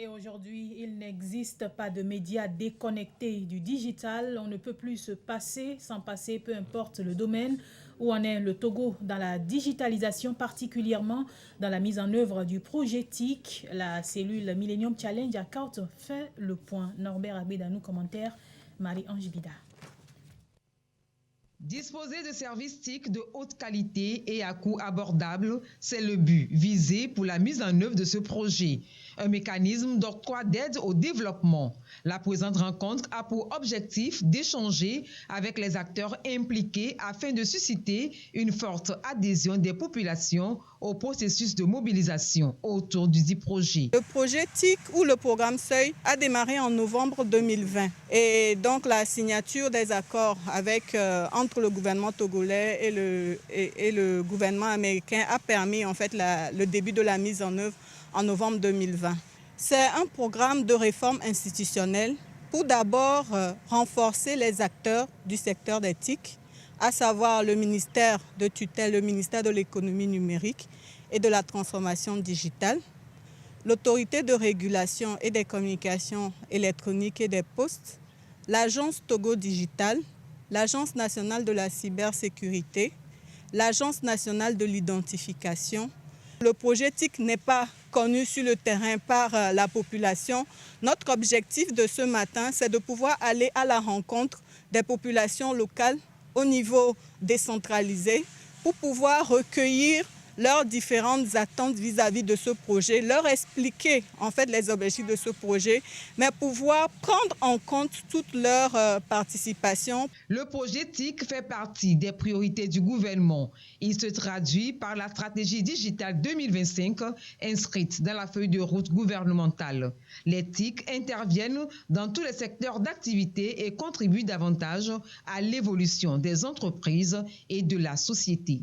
Et aujourd'hui, il n'existe pas de médias déconnectés du digital. On ne peut plus se passer, sans passer, peu importe le domaine où en est le Togo dans la digitalisation, particulièrement dans la mise en œuvre du projet TIC. La cellule Millennium Challenge à Caute fait le point. Norbert Abédanou, commentaire, Marie-Ange Bida. Disposer de services TIC de haute qualité et à coût abordable, c'est le but visé pour la mise en œuvre de ce projet. Un mécanisme d'octroi d'aide au développement. La présente rencontre a pour objectif d'échanger avec les acteurs impliqués afin de susciter une forte adhésion des populations au processus de mobilisation autour du dit projet. Le projet TIC ou le programme Seuil a démarré en novembre 2020 et donc la signature des accords entre le gouvernement togolais et le gouvernement américain a permis en fait le début de la mise en œuvre en novembre 2020. C'est un programme de réforme institutionnelle pour d'abord renforcer les acteurs du secteur des TIC, à savoir le ministère de tutelle, le ministère de l'économie numérique et de la transformation digitale, l'autorité de régulation et des communications électroniques et des postes, l'agence Togo Digital, l'agence nationale de la cybersécurité, l'agence nationale de l'identification. Le projet TIC n'est pas connu sur le terrain par la population. Notre objectif de ce matin, c'est de pouvoir aller à la rencontre des populations locales au niveau décentralisé pour pouvoir recueillir leurs différentes attentes vis-à-vis de ce projet, leur expliquer en fait les objectifs de ce projet, mais pouvoir prendre en compte toute leur participation. Le projet TIC fait partie des priorités du gouvernement. Il se traduit par la stratégie digitale 2025 inscrite dans la feuille de route gouvernementale. Les TIC interviennent dans tous les secteurs d'activité et contribuent davantage à l'évolution des entreprises et de la société.